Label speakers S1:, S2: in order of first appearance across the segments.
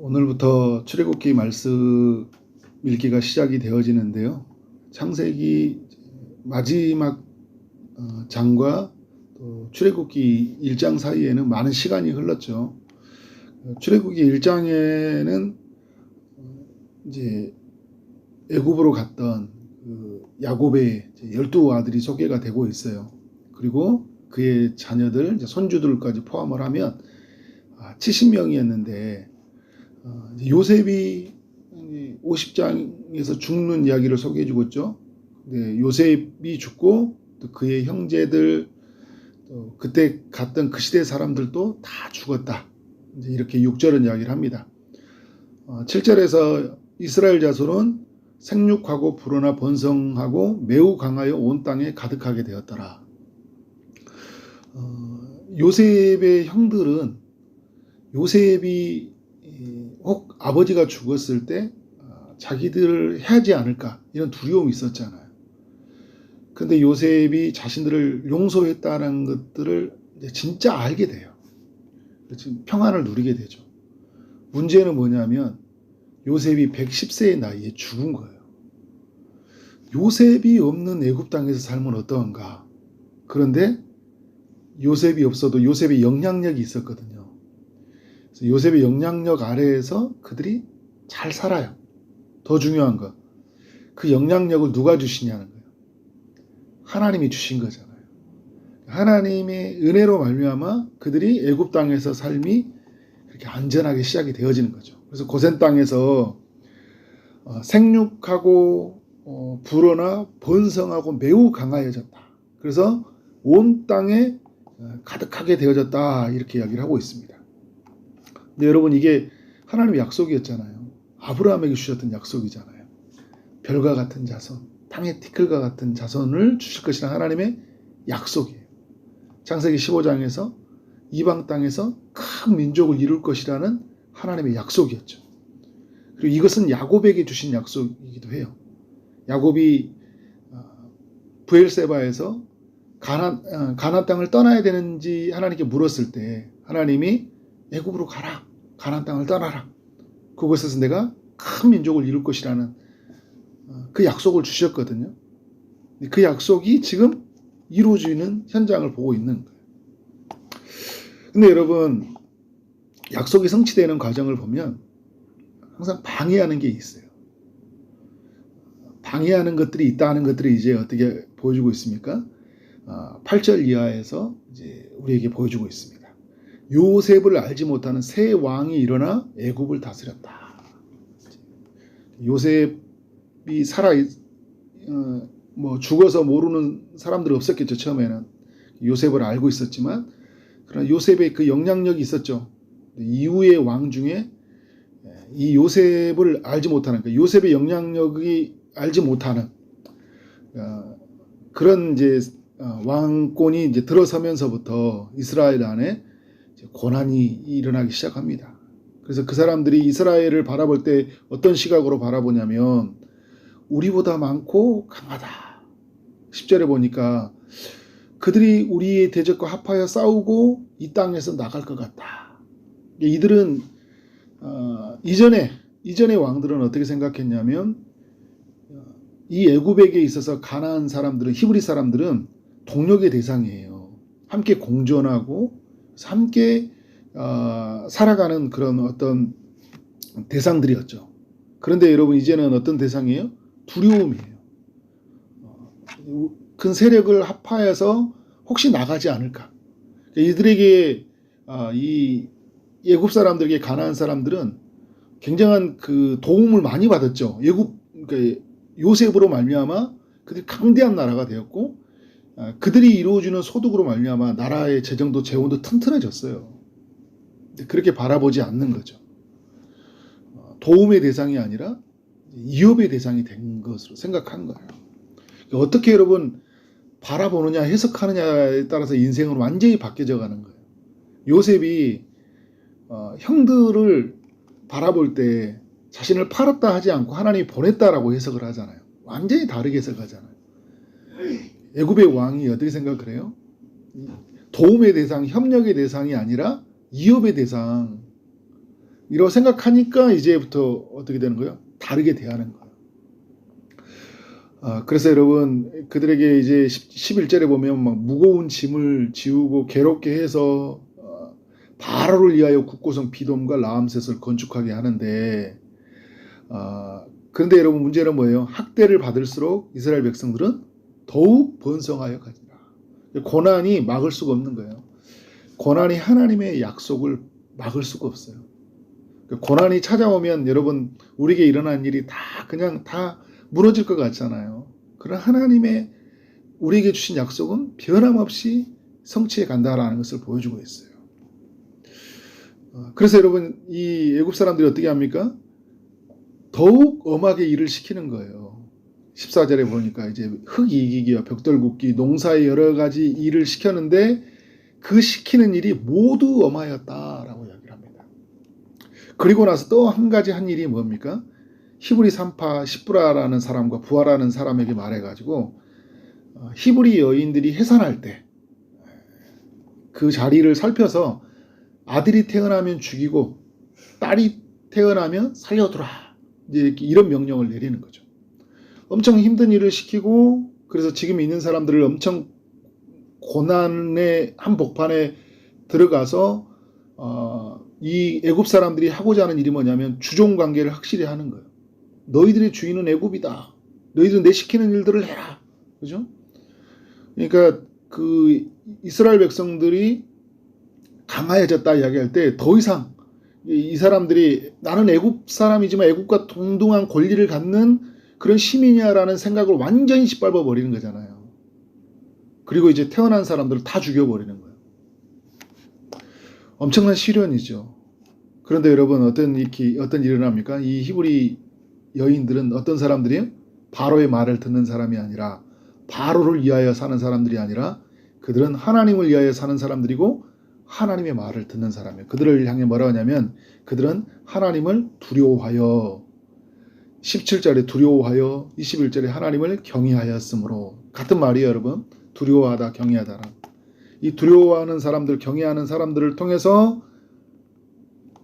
S1: 오늘부터 출애굽기 말씀 읽기가 시작이 되어지는데요. 창세기 마지막 장과 또 출애굽기 1장 사이에는 많은 시간이 흘렀죠. 출애굽기 1장에는 이제 애굽으로 갔던 그 야곱의 12 아들이 소개가 되고 있어요. 그리고 그의 자녀들, 손주들까지 포함을 하면 70명이었는데 요셉이 50장에서 죽는 이야기를 소개해주고 있죠. 네, 요셉이 죽고 또 그의 형제들, 또 그때 갔던 그 시대 사람들도 다 죽었다. 이제 이렇게 6절은 이야기를 합니다. 7절에서 이스라엘 자손은 생육하고 불어나 번성하고 매우 강하여 온 땅에 가득하게 되었더라. 요셉의 형들은 요셉이 혹 아버지가 죽었을 때 자기들을 해하지 않을까 이런 두려움이 있었잖아요. 근데 요셉이 자신들을 용서했다는 것들을 진짜 알게 돼요. 지금 평안을 누리게 되죠. 문제는 뭐냐면 요셉이 110세의 나이에 죽은 거예요. 요셉이 없는 애굽 땅에서 살면 어떠한가. 그런데 요셉이 없어도 요셉의 영향력이 있었거든요. 그래서 요셉의 영향력 아래에서 그들이 잘 살아요. 더 중요한 거, 그 영향력을 누가 주시냐는 거예요. 하나님이 주신 거잖아요. 하나님의 은혜로 말미암아 그들이 애굽 땅에서 삶이 그렇게 안전하게 시작이 되어지는 거죠. 그래서 고센 땅에서 생육하고 불어나 번성하고 매우 강하여졌다. 그래서 온 땅에 가득하게 되어졌다, 이렇게 이야기를 하고 있습니다. 근데 여러분, 이게 하나님의 약속이었잖아요. 아브라함에게 주셨던 약속이잖아요. 별과 같은 자손, 땅의 티끌과 같은 자손을 주실 것이라는 하나님의 약속이에요. 창세기 15장에서 이방 땅에서 큰 민족을 이룰 것이라는 하나님의 약속이었죠. 그리고 이것은 야곱에게 주신 약속이기도 해요. 야곱이 브엘세바에서 가나안 땅을 떠나야 되는지 하나님께 물었을 때 하나님이 애굽으로 가라, 가나안 땅을 떠나라, 그곳에서 내가 큰 민족을 이룰 것이라는 그 약속을 주셨거든요. 그 약속이 지금 이루어지는 현장을 보고 있는 거예요. 근데 여러분, 약속이 성취되는 과정을 보면 항상 방해하는 게 있어요. 방해하는 것들이 있다는 것들이 이제 어떻게 보여주고 있습니까? 8절 이하에서 이제 우리에게 보여주고 있습니다. 요셉을 알지 못하는 새 왕이 일어나 애굽을 다스렸다. 요셉이 죽어서 모르는 사람들이 없었겠죠. 처음에는 요셉을 알고 있었지만, 그러나 요셉의 그 영향력이 있었죠. 이후의 왕 중에 이 요셉을 알지 못하는, 요셉의 영향력이 알지 못하는 그런 이제 왕권이 이제 들어서면서부터 이스라엘 안에 고난이 일어나기 시작합니다. 그래서 그 사람들이 이스라엘을 바라볼 때 어떤 시각으로 바라보냐면 우리보다 많고 강하다. 10절에 보니까 그들이 우리의 대적과 합하여 싸우고 이 땅에서 나갈 것 같다. 이들은 이전의 왕들은 어떻게 생각했냐면 이 애굽에게 있어서 가나안 사람들은, 히브리 사람들은 동력의 대상이에요. 함께 공존하고 함께 살아가는 그런 어떤 대상들이었죠. 그런데 여러분, 이제는 어떤 대상이에요? 두려움이에요. 큰 세력을 합하여서 혹시 나가지 않을까. 이들에게 이 애굽 사람들에게 가나안 사람들은 굉장한 그 도움을 많이 받았죠. 요셉으로 말미암아 그들이 강대한 나라가 되었고, 그들이 이루어주는 소득으로 말미암아 나라의 재정도 재원도 튼튼해졌어요. 그렇게 바라보지 않는 거죠. 도움의 대상이 아니라 위협의 대상이 된 것으로 생각한 거예요. 어떻게 여러분 바라보느냐, 해석하느냐에 따라서 인생은 완전히 바뀌어져 가는 거예요. 요셉이 형들을 바라볼 때 자신을 팔았다 하지 않고 하나님이 보냈다라고 해석을 하잖아요. 완전히 다르게 해석하잖아요. 애굽의 왕이 어떻게 생각을 해요? 도움의 대상, 협력의 대상이 아니라 위협의 대상. 이라고 생각하니까 이제부터 어떻게 되는 거예요? 다르게 대하는 거예요. 그래서 여러분, 그들에게 이제 11절에 보면 막 무거운 짐을 지우고 괴롭게 해서 바로를 위하여 국고성 비돔과 라암셋을 건축하게 하는데, 그런데 여러분, 문제는 뭐예요? 학대를 받을수록 이스라엘 백성들은 더욱 번성하여 가지라. 고난이 막을 수가 없는 거예요. 고난이 하나님의 약속을 막을 수가 없어요. 고난이 찾아오면 여러분, 우리에게 일어난 일이 그냥 다 무너질 것 같잖아요. 그러나 하나님의 우리에게 주신 약속은 변함없이 성취해 간다라는 것을 보여주고 있어요. 그래서 여러분, 이 애굽 사람들이 어떻게 합니까? 더욱 엄하게 일을 시키는 거예요. 14절에 보니까 이제 흙 이기기와 벽돌 굽기, 농사의 여러 가지 일을 시켰는데 그 시키는 일이 모두 엄하였다라고 이야기를 합니다. 그리고 나서 또 한 가지 한 일이 뭡니까? 히브리 산파 시브라라는 사람과 부하라는 사람에게 말해가지고 히브리 여인들이 해산할 때 그 자리를 살펴서 아들이 태어나면 죽이고 딸이 태어나면 살려두라, 이제 이런 명령을 내리는 거죠. 엄청 힘든 일을 시키고, 그래서 지금 있는 사람들을 엄청 고난의 한복판에 들어가서 이 애굽 사람들이 하고자 하는 일이 뭐냐면 주종 관계를 확실히 하는 거예요. 너희들의 주인은 애굽이다. 너희들은 내 시키는 일들을 해라. 그죠? 그러니까 그 이스라엘 백성들이 강하여졌다 이야기할 때 더 이상 이 사람들이 나는 애굽 사람이지만 애굽과 동등한 권리를 갖는 그런 시민이야라는 생각을 완전히 짓밟아 버리는 거잖아요. 그리고 이제 태어난 사람들을 다 죽여버리는 거예요. 엄청난 시련이죠. 그런데 여러분, 어떤 일이 일어납니까? 이 히브리 여인들은 어떤 사람들이에요? 바로의 말을 듣는 사람이 아니라, 바로를 위하여 사는 사람들이 아니라, 그들은 하나님을 위하여 사는 사람들이고 하나님의 말을 듣는 사람이에요. 그들을 향해 뭐라고 하냐면, 그들은 하나님을 두려워하여, 17절에 두려워하여, 21절에 하나님을 경외하였으므로. 같은 말이에요, 여러분. 두려워하다, 경외하다라. 이 두려워하는 사람들, 경외하는 사람들을 통해서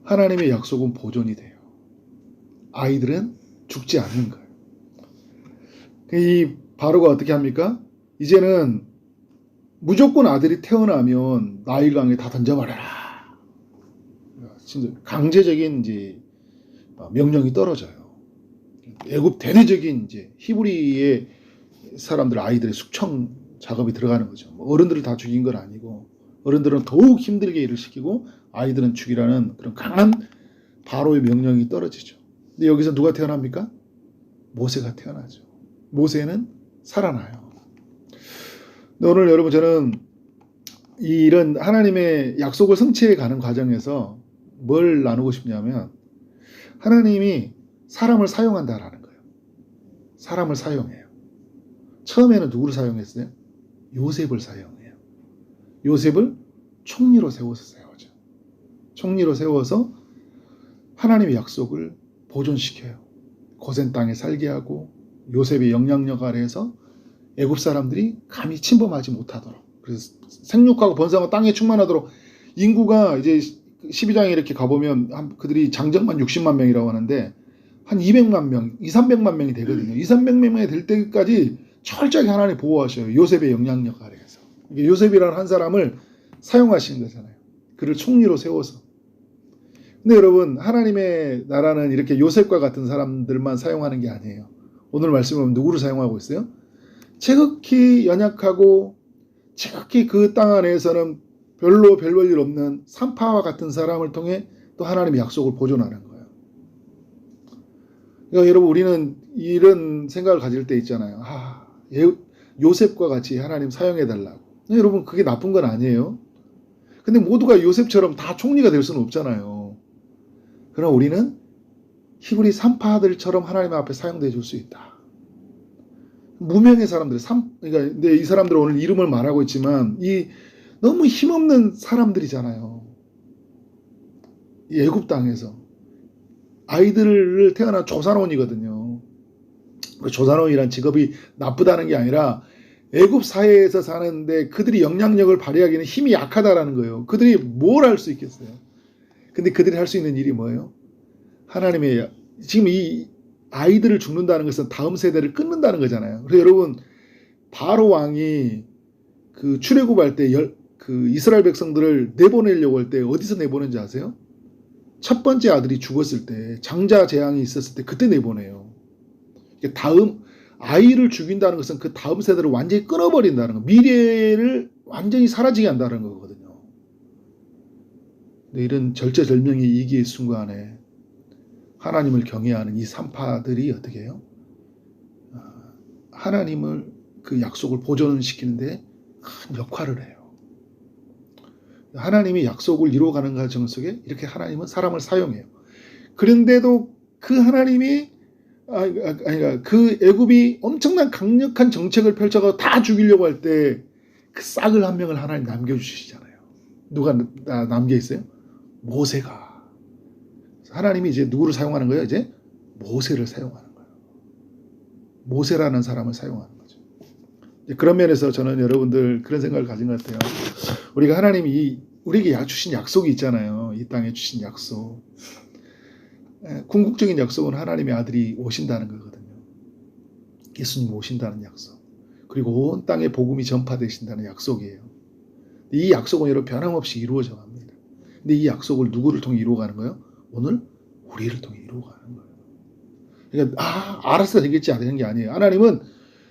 S1: 하나님의 약속은 보존이 돼요. 아이들은 죽지 않는 거예요. 이 바로가 어떻게 합니까? 이제는 무조건 아들이 태어나면 나일강에 다 던져버려라. 진짜 강제적인 이제 명령이 떨어져요. 애굽 대대적인 이제 히브리의 사람들, 아이들의 숙청 작업이 들어가는 거죠. 어른들을 다 죽인 건 아니고, 어른들은 더욱 힘들게 일을 시키고 아이들은 죽이라는 그런 강한 바로의 명령이 떨어지죠. 근데 여기서 누가 태어납니까? 모세가 태어나죠. 모세는 살아나요. 근데 오늘 여러분, 저는 이런 하나님의 약속을 성취해 가는 과정에서 뭘 나누고 싶냐면, 하나님이 사람을 사용한다라는 거예요. 사람을 사용해요. 처음에는 누구를 사용했어요? 요셉을 사용해요. 요셉을 총리로 세워서 총리로 세워서 하나님의 약속을 보존시켜요. 고센 땅에 살게 하고 요셉의 영향력 아래에서 애굽 사람들이 감히 침범하지 못하도록, 그래서 생육하고 번성하고 땅에 충만하도록, 인구가 이제 12장에 이렇게 가보면 그들이 장정만 60만 명이라고 하는데 한 200만 명, 200~300만 명이 되거든요. 200~300명이 될 때까지 철저하게 하나님 보호하셔요. 요셉의 영향력 아래에서. 요셉이라는 한 사람을 사용하신 거잖아요. 그를 총리로 세워서. 근데 여러분, 하나님의 나라는 이렇게 요셉과 같은 사람들만 사용하는 게 아니에요. 오늘 말씀은 누구를 사용하고 있어요? 지극히 연약하고 지극히 그 땅 안에서는 별로 별 볼 일 없는 산파와 같은 사람을 통해 또 하나님의 약속을 보존하는 거예요. 그러니까 여러분, 우리는 이런 생각을 가질 때 있잖아요. 요셉과 같이 하나님 사용해달라고. 여러분, 그게 나쁜 건 아니에요. 근데 모두가 요셉처럼 다 총리가 될 수는 없잖아요. 그러나 우리는 히브리 산파들처럼 하나님 앞에 사용되어 줄 수 있다. 무명의 사람들, 그러니까 근데 이 사람들은 오늘 이름을 말하고 있지만 이 너무 힘없는 사람들이잖아요. 이 애굽 땅에서 아이들을 태어난 조산원이거든요. 조산원이란 직업이 나쁘다는 게 아니라 애굽 사회에서 사는데 그들이 영향력을 발휘하기는 힘이 약하다라는 거예요. 그들이 뭘 할 수 있겠어요? 근데 그들이 할 수 있는 일이 뭐예요? 하나님의 지금 이 아이들을 죽는다는 것은 다음 세대를 끊는다는 거잖아요. 그래서 여러분 바로 왕이 그 출애굽할 때 그 이스라엘 백성들을 내보내려고 할 때 어디서 내보낸지 아세요? 첫 번째 아들이 죽었을 때 장자 재앙이 있었을 때 그때 내보내요. 다음 아이를 죽인다는 것은 그 다음 세대를 완전히 끊어버린다는 거, 미래를 완전히 사라지게 한다는 거거든요. 근데 이런 절체절명의 위기의 순간에 하나님을 경외하는 이 산파들이 어떻게 해요? 하나님을 그 약속을 보존시키는데 큰 역할을 해요. 하나님이 약속을 이루어가는 과정 속에 이렇게 하나님은 사람을 사용해요. 그런데도 그 하나님이 그 애굽이 엄청난 강력한 정책을 펼쳐서 다 죽이려고 할 때 그 싹을 한 명을 하나님 남겨주시잖아요. 누가 남겨 있어요? 모세가. 하나님이 이제 누구를 사용하는 거예요? 이제 모세를 사용하는 거예요. 모세라는 사람을 사용하는 거죠. 그런 면에서 저는 여러분들 그런 생각을 가진 것 같아요. 우리가 하나님이 우리에게 주신 약속이 있잖아요. 이 땅에 주신 약속. 궁극적인 약속은 하나님의 아들이 오신다는 거거든요. 예수님 오신다는 약속. 그리고 온 땅에 복음이 전파되신다는 약속이에요. 이 약속은 여러분 변함없이 이루어져 갑니다. 근데 이 약속을 누구를 통해 이루어가는 거예요? 오늘 우리를 통해 이루어가는 거예요. 그러니까 알아서 되겠지 되는 게 아니에요. 하나님은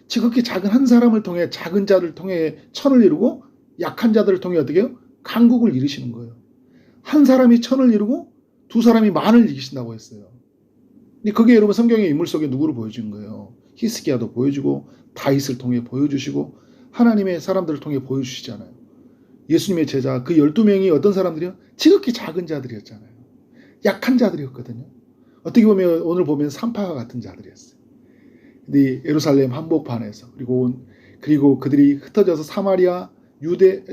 S1: 지극히 작은 한 사람을 통해 작은 자를 통해 천을 이루고 약한 자들을 통해 어떻게 해요? 강국을 이루시는 거예요. 한 사람이 천을 이루고 두 사람이 만을 이기신다고 했어요. 근데 그게 여러분 성경의 인물 속에 누구를 보여준 거예요? 히스기야도 보여주고 다윗을 통해 보여주시고 하나님의 사람들을 통해 보여주시잖아요. 예수님의 제자 그 12명이 어떤 사람들이요? 지극히 작은 자들이었잖아요. 약한 자들이었거든요. 어떻게 보면 오늘 보면 산파와 같은 자들이었어요. 근데 예루살렘 한복판에서 그리고 그들이 흩어져서 사마리아 유대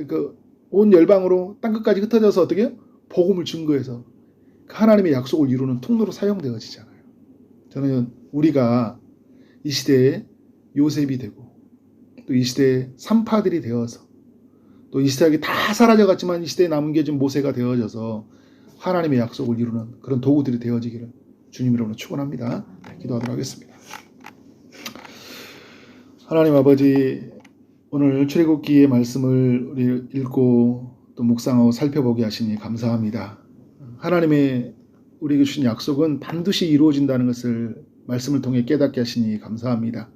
S1: 온 열방으로 땅끝까지 흩어져서 어떻게 해요? 복음을 증거해서 하나님의 약속을 이루는 통로로 사용되어지잖아요. 저는 우리가 이 시대에 요셉이 되고 또 이 시대에 산파들이 되어서 또 이 시대에 다 사라져갔지만 이 시대에 남겨진 모세가 되어져서 하나님의 약속을 이루는 그런 도구들이 되어지기를 주님 이름으로 축원합니다. 기도하도록 하겠습니다. 하나님 아버지, 오늘 출애굽기의 말씀을 우리 읽고 또 묵상하고 살펴보게 하시니 감사합니다. 하나님의 우리에게 주신 약속은 반드시 이루어진다는 것을 말씀을 통해 깨닫게 하시니 감사합니다.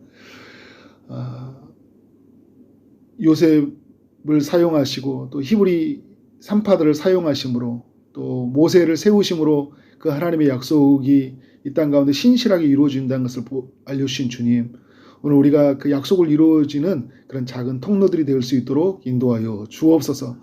S1: 요셉을 사용하시고 또 히브리 산파들을 사용하심으로 또 모세를 세우심으로 그 하나님의 약속이 이 땅 가운데 신실하게 이루어진다는 것을 알려주신 주님, 오늘 우리가 그 약속을 이루어지는 그런 작은 통로들이 될 수 있도록 인도하여 주옵소서.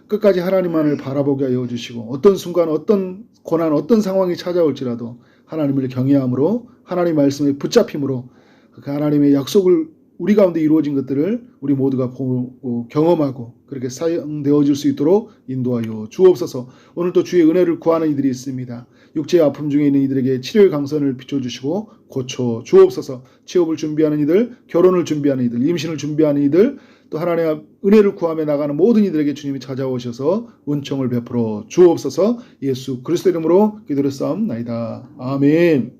S1: 끝까지 하나님만을 바라보게 하여 주시고 어떤 순간 어떤 고난 어떤 상황이 찾아올지라도 하나님을 경외함으로 하나님 말씀에 붙잡힘으로 그 하나님의 약속을 우리 가운데 이루어진 것들을 우리 모두가 보고 경험하고 그렇게 사용되어질 수 있도록 인도하여 주옵소서. 오늘 또 주의 은혜를 구하는 이들이 있습니다. 육체의 아픔 중에 있는 이들에게 치료의 강선을 비춰주시고 고쳐 주옵소서. 취업을 준비하는 이들, 결혼을 준비하는 이들, 임신을 준비하는 이들, 또 하나님의 은혜를 구하며 나가는 모든 이들에게 주님이 찾아오셔서 은총을 베풀어 주옵소서. 예수 그리스도 이름으로 기도를 싸움나이다. 아멘.